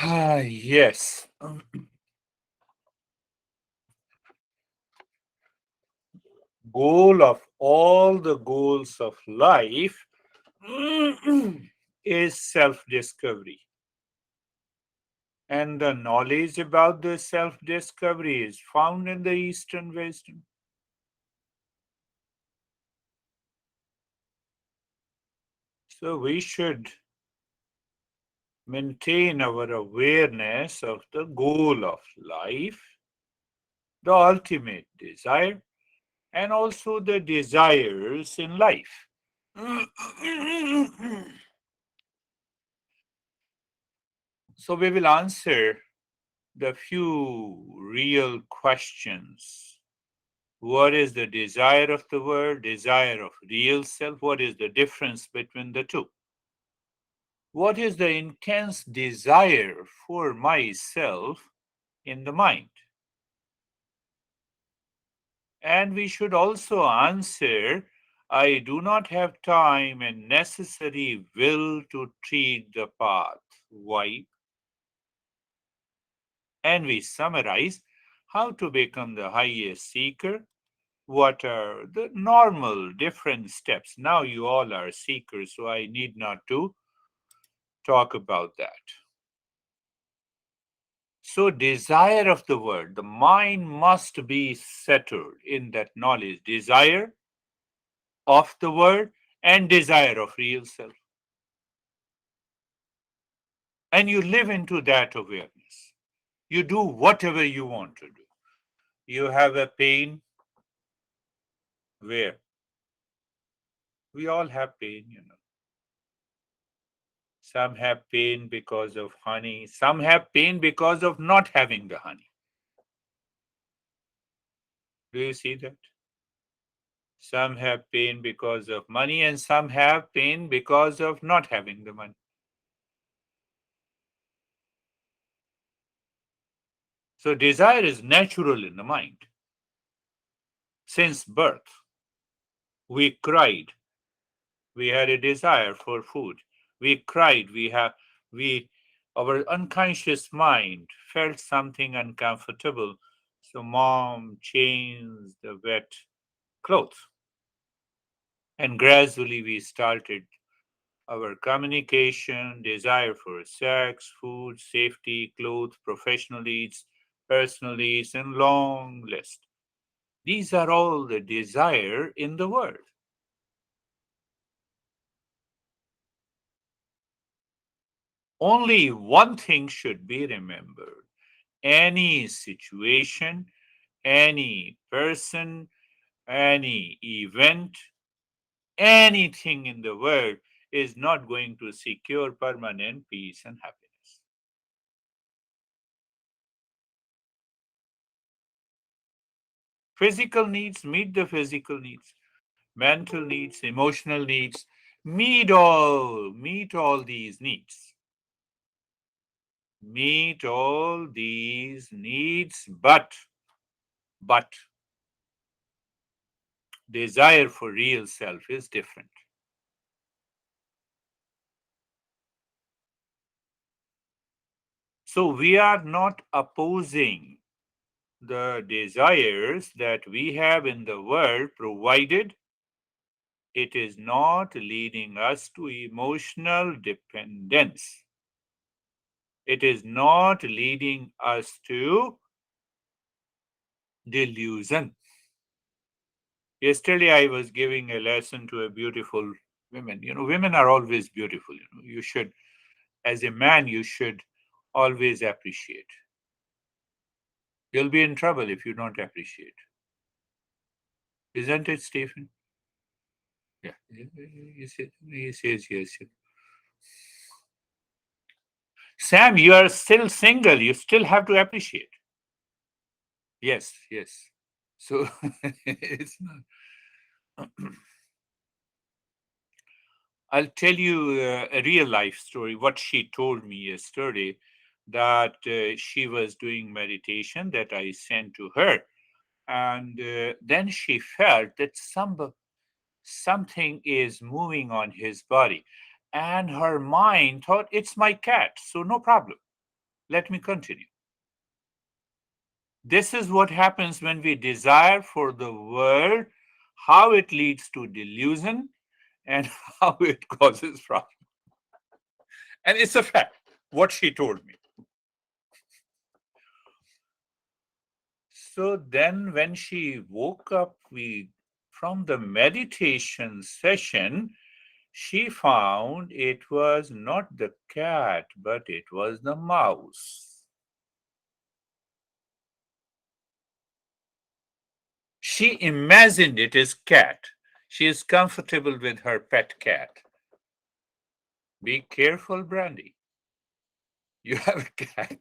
Yes. Goal of all the goals of life is self discovery. And the knowledge about the self discovery is found in the Eastern wisdom. So we should maintain our awareness of the goal of life, the ultimate desire, and also the desires in life. So we will answer the few real questions. What is the desire of the world, desire of real self? What is the difference between the two? What is the intense desire for myself in the mind? And we should also answer I do not have time and necessary will to treat the path. Why? And we summarize how to become the highest seeker. What are the normal different steps? Now you all are seekers, so I need not to talk about that. So, desire of the word, the mind must be settled in that knowledge. Desire of the word and desire of real self. And you live into that awareness. You do whatever you want to do. You have a pain where we all have pain. Some have pain because of honey, some have pain because of not having the honey. Do you see that? Some have pain because of money, and some have pain because of not having the money. So, desire is natural in the mind. Since birth, we cried, we had a desire for food. We cried, we, our unconscious mind felt something uncomfortable. So, mom changed the wet clothes. And gradually we started our communication, desire for sex, food, safety, clothes, professional needs, personal needs, and long list. These are all the desire in the world. Only one thing should be remembered. Any situation, any person, any event, anything in the world is not going to secure permanent peace and happiness. Physical needs meet the physical needs, mental needs, emotional needs, meet all these needs. Meet all these needs, but desire for real self is different. So we are not opposing the desires that we have in the world, provided it is not leading us to emotional dependence. It is not leading us to delusion. Yesterday, I was giving a lesson to a beautiful women. Women are always beautiful. You should, as a man, you should always appreciate. You'll be in trouble if you don't appreciate. Isn't it, Stephen? Yeah. He says yes. Sam, you are still single. You still have to appreciate. Yes, yes. So it's not. I'll tell you a real life story. What she told me yesterday, that she was doing meditation that I sent to her, and then she felt that something is moving on his body, and her mind thought it's my cat, so no problem. Let me continue. This is what happens when we desire for the world, how it leads to delusion and how it causes problem. And it's a fact, what she told me. So then when she woke up, we from the meditation session, she found it was not the cat, but it was the mouse. She imagined it as cat. She is comfortable with her pet cat. Be careful, Brandy. You have a cat.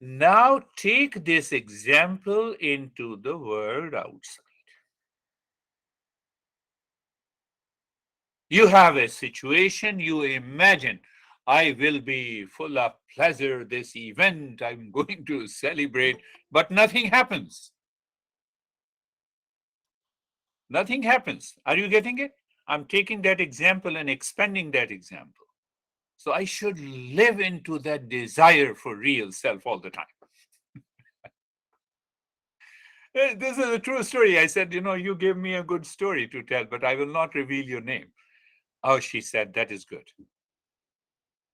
Now take this example into the world outside. You have a situation, you imagine, I will be full of pleasure, this event, I'm going to celebrate, but nothing happens. Nothing happens. Are you getting it? I'm taking that example and expanding that example. So I should live into that desire for real self all the time. This is a true story. I said, you gave me a good story to tell, but I will not reveal your name. Oh, she said, that is good.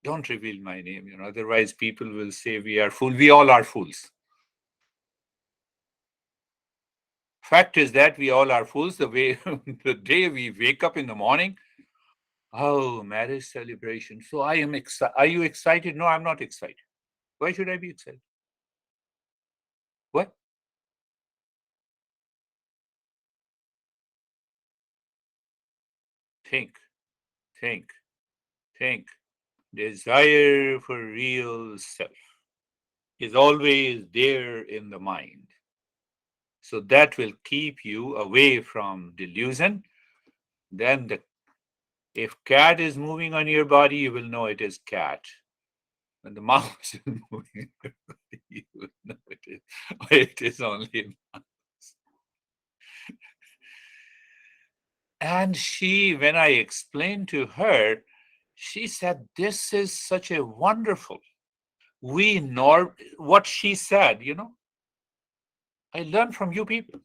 Don't reveal my name, otherwise people will say we are fools. We all are fools. Fact is that we all are fools. The way the day we wake up in the morning, oh, marriage celebration. So I am excited. Are you excited? No, I'm not excited. Why should I be excited? What? Think, think, think. Desire for real self is always there in the mind. So that will keep you away from delusion. Then if cat is moving on your body, you will know it is cat. When the mouse is moving, you will know it is only mouse. And when I explained to her, she said, this is such a wonderful. What she said, I learned from you people.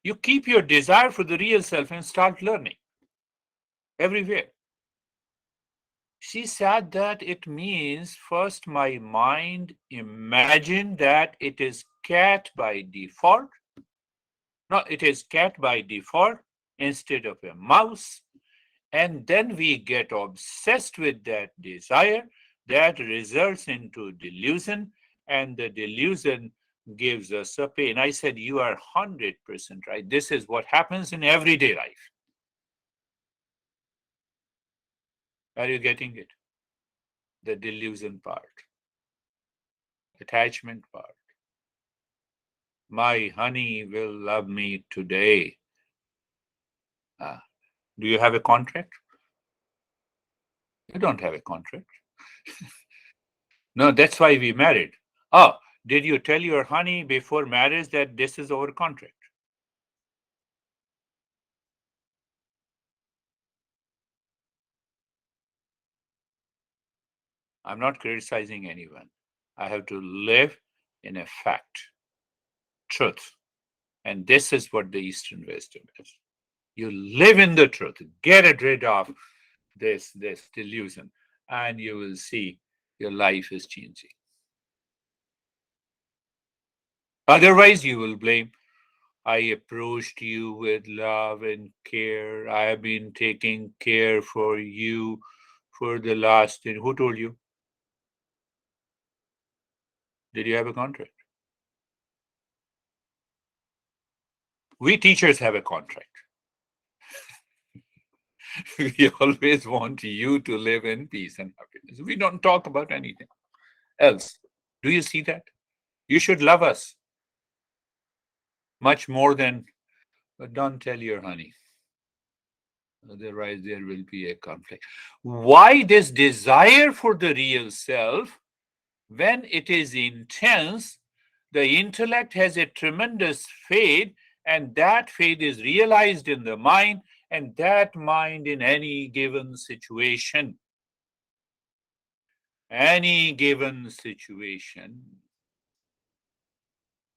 You keep your desire for the real self and start learning everywhere. She said that it means first my mind imagined that it is cat by default. No, it is cat by default instead of a mouse. And then we get obsessed with that desire that results into delusion, and the delusion gives us a pain. I said, you are 100% right. This is what happens in everyday life. Are you getting it? The delusion part, attachment part. My honey will love me today. Do you have a contract? You don't have a contract. No, that's why we married. Oh, did you tell your honey before marriage that this is our contract? I'm not criticizing anyone. I have to live in a fact, truth. And this is what the Eastern wisdom is. You live in the truth, get rid of this delusion, and you will see your life is changing. Otherwise, you will blame. I approached you with love and care. I have been taking care for you for the last. Who told you? Did you have a contract? We teachers have a contract. We always want you to live in peace and happiness. We don't talk about anything else. Do you see that? You should love us much more than, but don't tell your honey. Otherwise, there will be a conflict. Why this desire for the real self? When it is intense, the intellect has a tremendous faith, and that faith is realized in the mind, And that mind in any given situation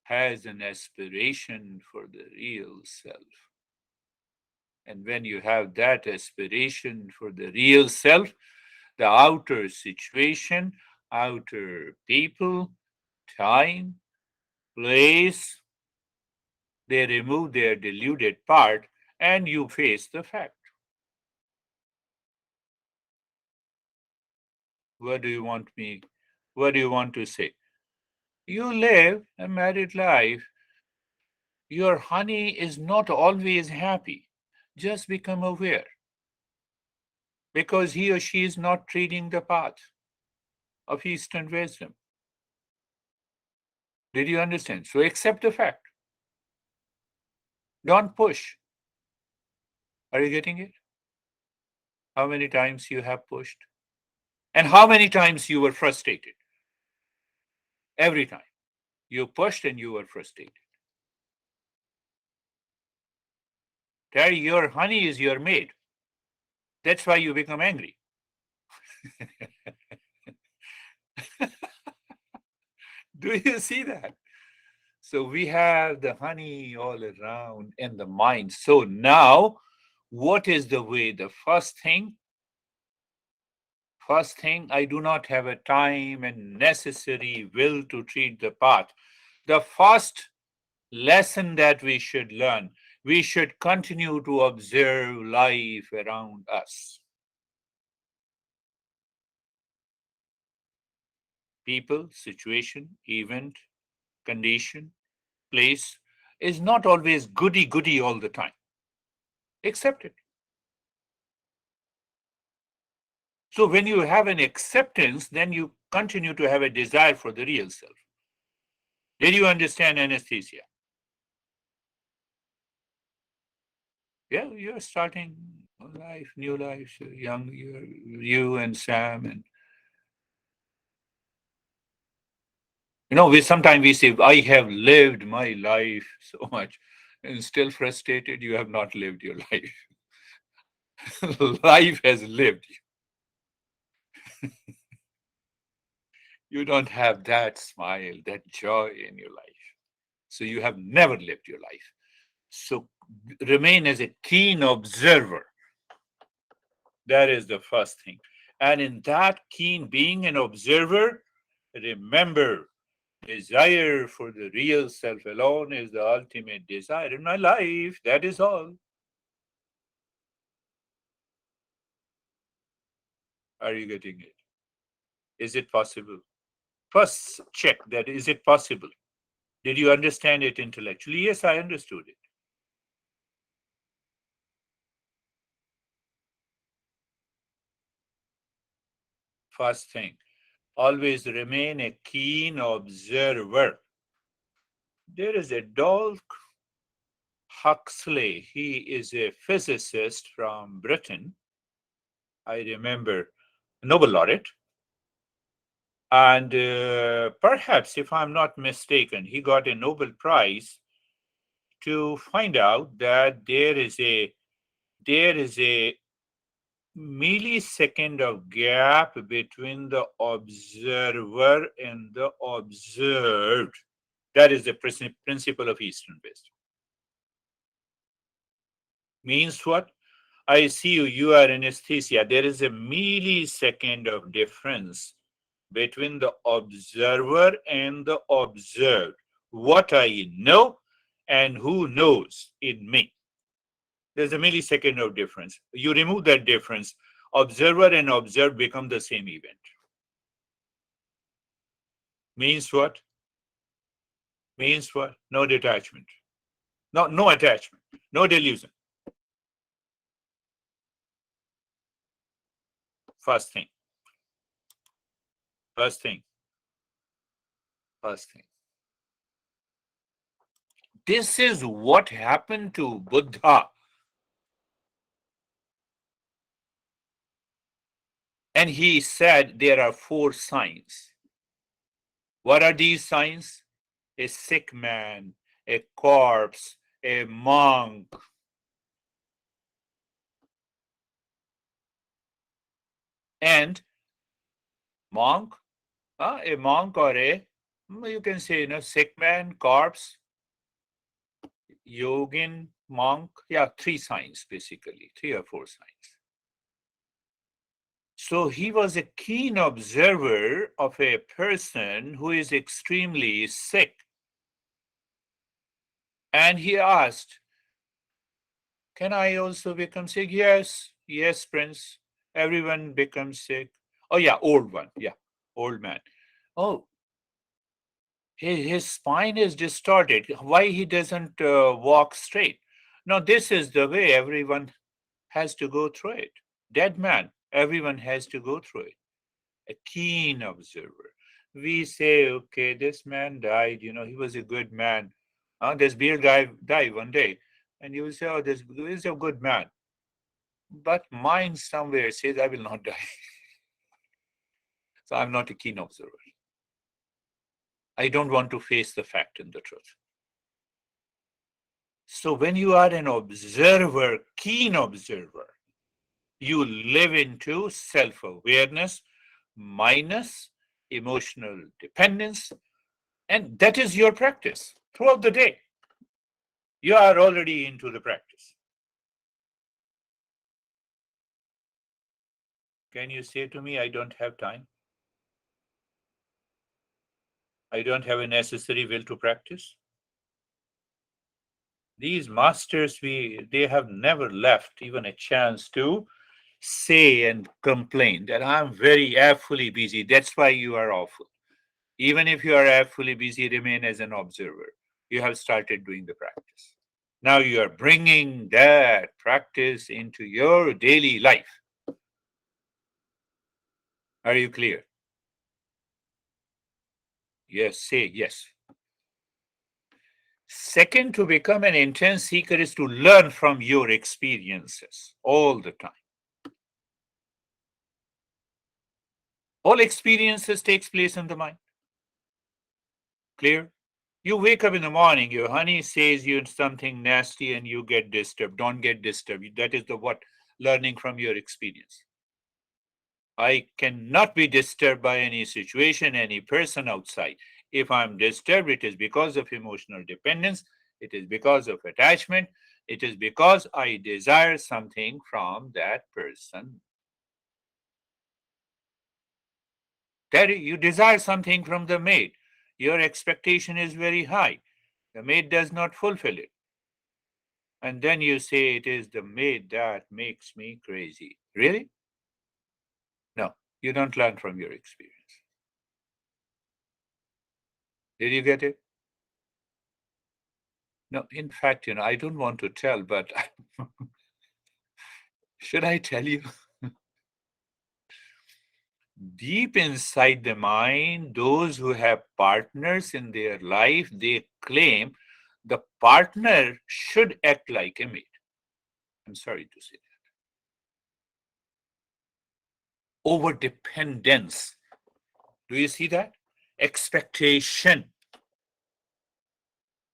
has an aspiration for the real self. And when you have that aspiration for the real self, the outer situation, outer people, time, place, they remove their deluded part and you face the fact. What do you want me? What do you want to say? You live a married life. Your honey is not always happy. Just become aware because he or she is not treading the path of Eastern wisdom. Did you understand? So accept the fact. Don't push. Are you getting it? How many times you have pushed? And how many times you were frustrated? Every time. You pushed and you were frustrated. Terry, your honey is your maid. That's why you become angry. Do you see that? So we have the honey all around in the mind. So now, what is the way? The first thing, I do not have a time and necessary will to treat the path. The first lesson that we should learn, we should continue to observe life around us. People, situation, event, condition, place is not always goody goody all the time. Accept it. So when you have an acceptance, then you continue to have a desire for the real self. Did you understand anesthesia? Yeah, you're starting a life, new life, so young, you and Sam, and we sometimes we say, I have lived my life so much, and still frustrated. You have not lived your life. Life has lived. You don't have that smile, that joy in your life. So you have never lived your life. So remain as a keen observer. That is the first thing. And in that keen being an observer, remember, desire for the real self alone is the ultimate desire in my life. That is all. Are you getting it? Is it possible? First, check that is it possible? Did you understand it intellectually? Yes, I understood it. First thing, always remain a keen observer. There is a Dol Huxley. He is a physicist from Britain. I remember, Nobel laureate. And perhaps, if I'm not mistaken, he got a Nobel Prize to find out that there is a millisecond of gap between the observer and the observed. That is the principle of Eastern wisdom. Means what? I see you, you are anesthesia. There is a millisecond of difference between the observer and the observed. What I know and who knows in me. There's a millisecond of difference. You remove that difference, observer and observed become the same event. Means what? Means what? No detachment. No attachment. No delusion. First thing. First thing. First thing. This is what happened to Buddha. And he said there are 4 signs. What are these signs? A sick man, a corpse, a monk, And monk, a monk or you can say, sick man, corpse, yogin, monk. Yeah, three signs basically, three or four signs. So he was a keen observer of a person who is extremely sick. And he asked, can I also become sick? Yes, yes, Prince. Everyone becomes sick. Oh, yeah, old one. Yeah, old man. Oh, his spine is distorted. Why he doesn't walk straight? No, this is the way everyone has to go through it. Dead man, everyone has to go through it. A keen observer. We say, okay, this man died, he was a good man. This beer guy died one day. And you will say, oh, this is a good man. But mind somewhere says, I will not die. So I'm not a keen observer. I don't want to face the fact and the truth. So when you are an observer, keen observer, you live into self-awareness minus emotional dependence, and that is your practice throughout the day. You are already into the practice. Can you say to me, I don't have time? I don't have a necessary will to practice? These masters, they have never left even a chance to say and complain that I'm very awfully busy. That's why you are awful. Even if you are awfully busy, remain as an observer. You have started doing the practice. Now you are bringing that practice into your daily life. Are you clear? Yes, say yes. Second, to become an intense seeker is to learn from your experiences all the time. All experiences takes place in the mind. Clear? You wake up in the morning, your honey says you something nasty and you get disturbed. Don't get disturbed. That is the what? Learning from your experience. I cannot be disturbed by any situation, any person outside. If I'm disturbed, it is because of emotional dependence. It is because of attachment. It is because I desire something from that person. That you desire something from the maid. Your expectation is very high. The maid does not fulfill it. And then you say it is the maid that makes me crazy. Really? No, you don't learn from your experience. Did you get it? No, in fact, I don't want to tell, but should I tell you? Deep inside the mind, those who have partners in their life, they claim the partner should act like a maid. I'm sorry to say that. Over dependence. Do you see that? Expectation.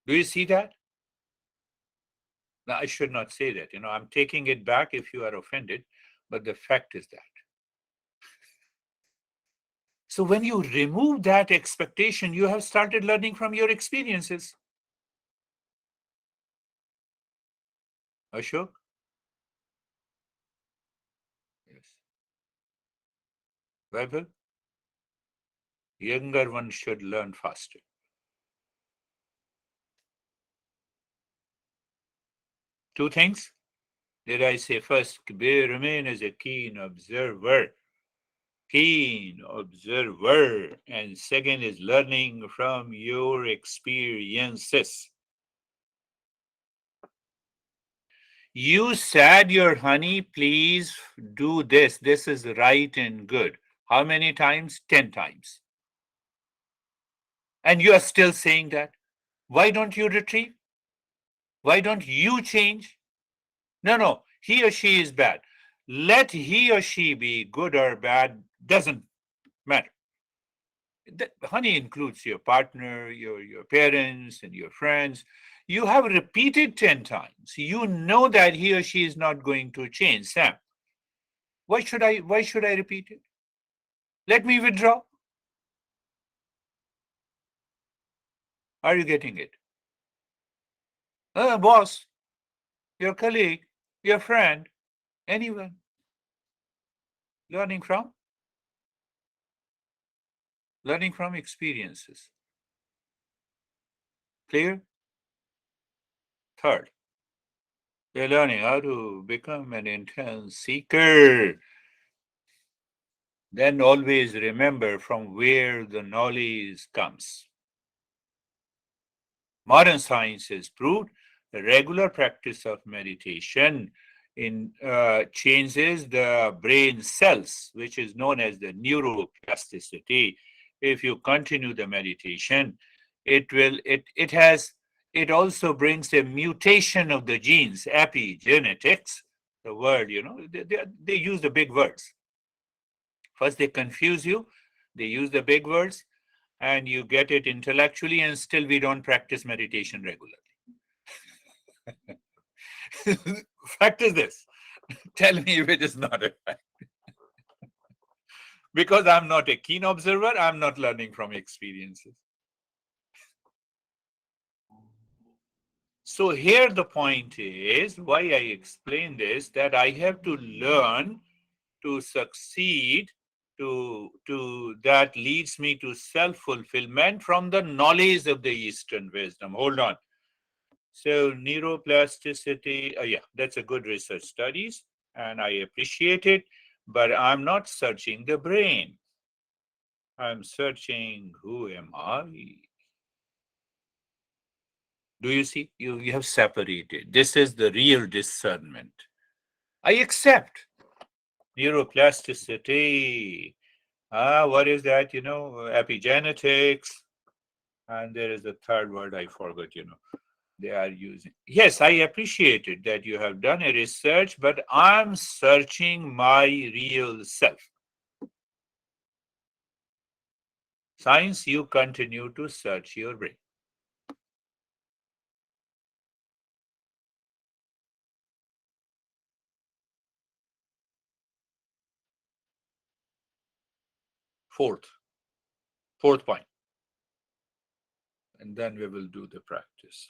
Do you see that? Now, I should not say that. I'm taking it back if you are offended, but the fact is that. So when you remove that expectation, you have started learning from your experiences. Ashok? Yes. Vaibhav? Younger ones should learn faster. Two things. Did I say first, remain as a keen observer? Keen observer. And second is learning from your experiences. You said your honey, please do this. This is right and good. How many times? 10 times. And you are still saying that. Why don't you retrieve? Why don't you change? No, he or she is bad. Let he or she be good or bad, doesn't matter. Honey includes your partner, your parents, and your friends. You have repeated 10 times. You know that he or she is not going to change. Sam, why should I repeat it? Let me withdraw. Are you getting it? Boss, your colleague, your friend, anyone. Learning from? Learning from experiences. Clear? Third, you're learning how to become an intense seeker. Then always remember from where the knowledge comes. Modern science has proved the regular practice of meditation changes the brain cells, which is known as the neuroplasticity. If you continue the meditation, it also brings a mutation of the genes, epigenetics. The word, they use the big words. First, they confuse you. They use the big words, and you get it intellectually, and still we don't practice meditation regularly. Fact is this. Tell me if it is not a fact. Because I'm not a keen observer, I'm not learning from experiences. So here the point is why I explain this, that I have to learn to succeed, to that leads me to self-fulfillment from the knowledge of the Eastern wisdom. Hold on. So neuroplasticity, yeah, that's a good research studies, and I appreciate it, but I'm not searching the brain. I'm searching who am I? Do you see? You have separated. This is the real discernment. I accept neuroplasticity. What is that? Epigenetics. And there is a third word I forgot. They are using. Yes, I appreciate it that you have done a research, but I'm searching my real self. Science, you continue to search your brain. Fourth point, and then we will do the practice.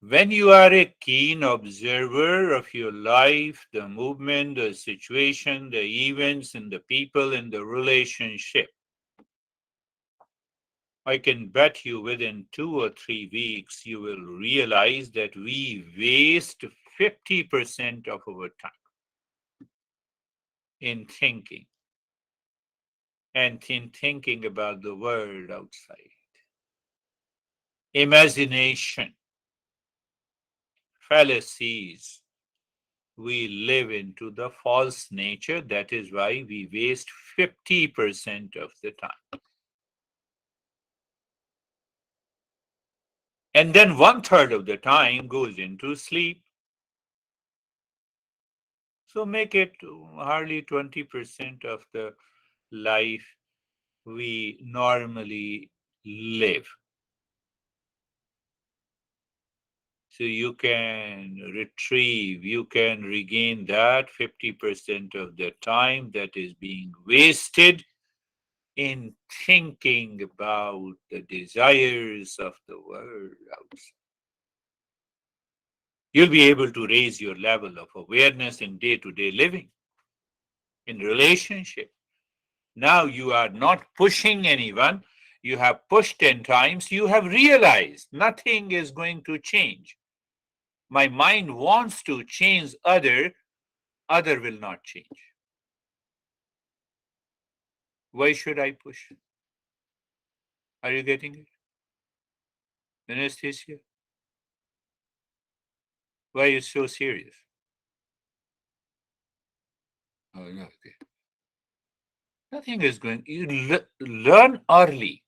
When you are a keen observer of your life, the movement, the situation, the events, and the people in the relationship, I can bet you within 2 or 3 weeks, you will realize that we waste 50% of our time in thinking and in thinking about the world outside. Imagination, fallacies. We live into the false nature. That is why we waste 50% of the time. And then 1/3 of the time goes into sleep. So make it hardly 20% of the life we normally live. So you can retrieve, you can regain that 50% of the time that is being wasted in thinking about the desires of the world outside. You'll be able to raise your level of awareness in day-to-day living, in relationship. Now you are not pushing anyone. You have pushed 10 times. You have realized nothing is going to change. My mind wants to change other will not change. Why should I push? Are you getting it? Anesthesia? Why are you so serious? Oh, no, okay. Nothing is going. You learn early.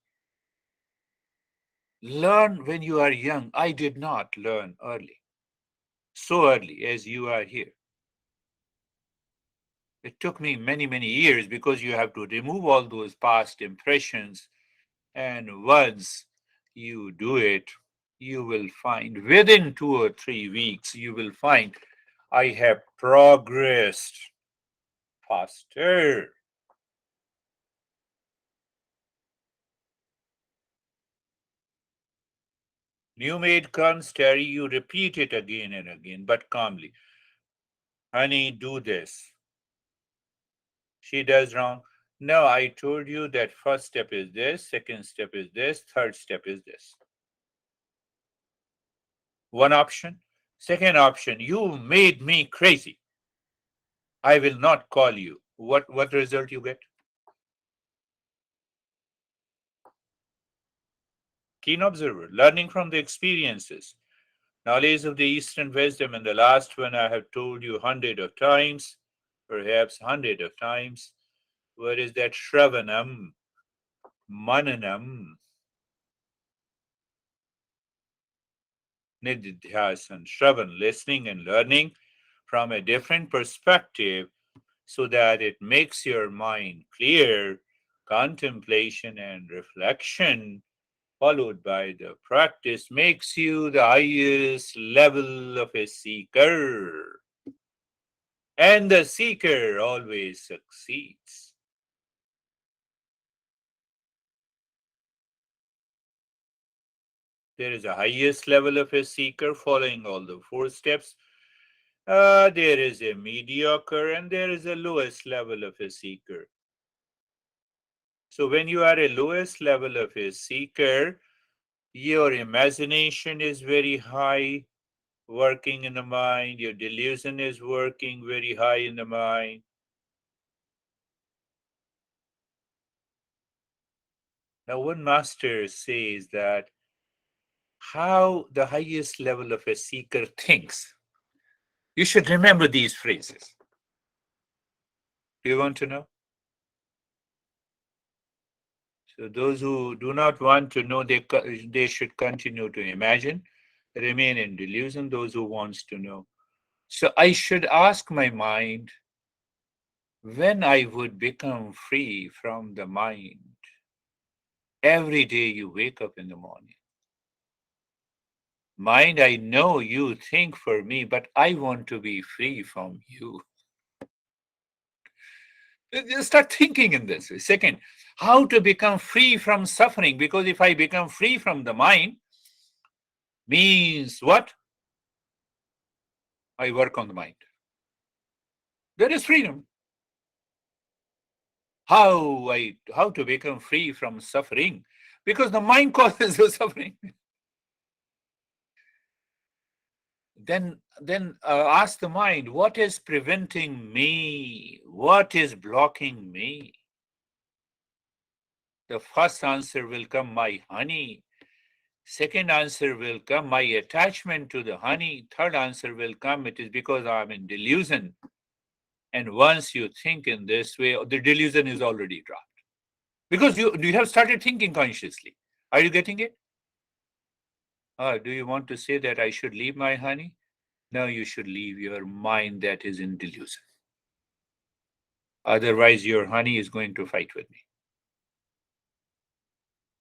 Learn when you are young. I did not learn early, so early as you are here. It took me many, many years because you have to remove all those past impressions. And once you do it, you will find within 2 or 3 weeks, you will find I have progressed faster. New made crumbs, Terry, you repeat it again and again, but calmly. Honey, do this. She does wrong. No, I told you that first step is this, second step is this, third step is this. One option. Second option, you made me crazy. I will not call you. What result you get? Keen observer, learning from the experiences. Knowledge of the Eastern wisdom, and the last one I have told you hundred of times, perhaps hundred of times. What is that? Shravanam, Mananam, Nididhyasan. Shravan, listening and learning from a different perspective so that it makes your mind clear. Contemplation and reflection, followed by the practice, makes you the highest level of a seeker. And the seeker always succeeds. There is a highest level of a seeker following all the four steps. There is a mediocre and there is a lowest level of a seeker. So when you are a lowest level of a seeker, your imagination is very high, working in the mind. Your delusion is working very high in the mind. Now, one master says that how the highest level of a seeker thinks. You should remember these phrases. Do you want to know? So those who do not want to know, they should continue to imagine, remain in delusion. Those who wants to know. So I should ask my mind when I would become free from the mind. Every day you wake up in the morning. Mind, I know you think for me, but I want to be free from you. Just start thinking in this way. Second, how to become free from suffering? Because if I become free from the mind, means what? I work on the mind. There is freedom. How to become free from suffering? Because the mind causes the suffering. Then ask the mind, what is preventing me? What is blocking me? The first answer will come, my honey. Second answer will come, my attachment to the honey. Third answer will come, it is because I'm in delusion. And once you think in this way, the delusion is already dropped. Because you have started thinking consciously. Are you getting it? Do you want to say that I should leave my honey? No, you should leave your mind that is in delusion. Otherwise, your honey is going to fight with me.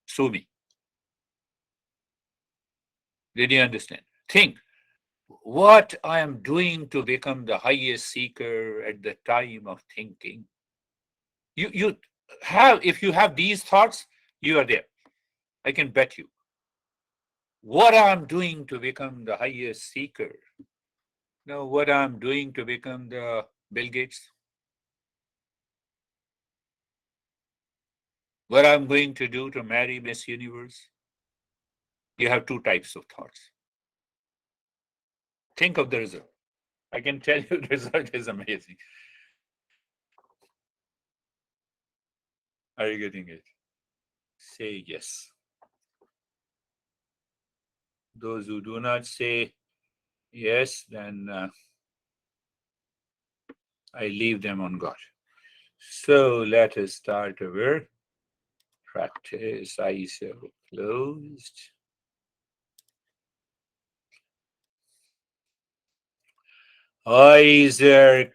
Sue me. Did you understand? Think what I am doing to become the highest seeker at the time of thinking. You have, if you have these thoughts, you are there. I can bet you. What I'm doing to become the highest seeker. Now, what I'm doing to become the Bill Gates. What I'm going to do to marry Miss Universe. You have two types of thoughts. Think of the result. I can tell you the result is amazing. Are you getting it? Say yes. Those who do not say yes, then I leave them on God. So let us start our practice. Eyes are closed. Eyes are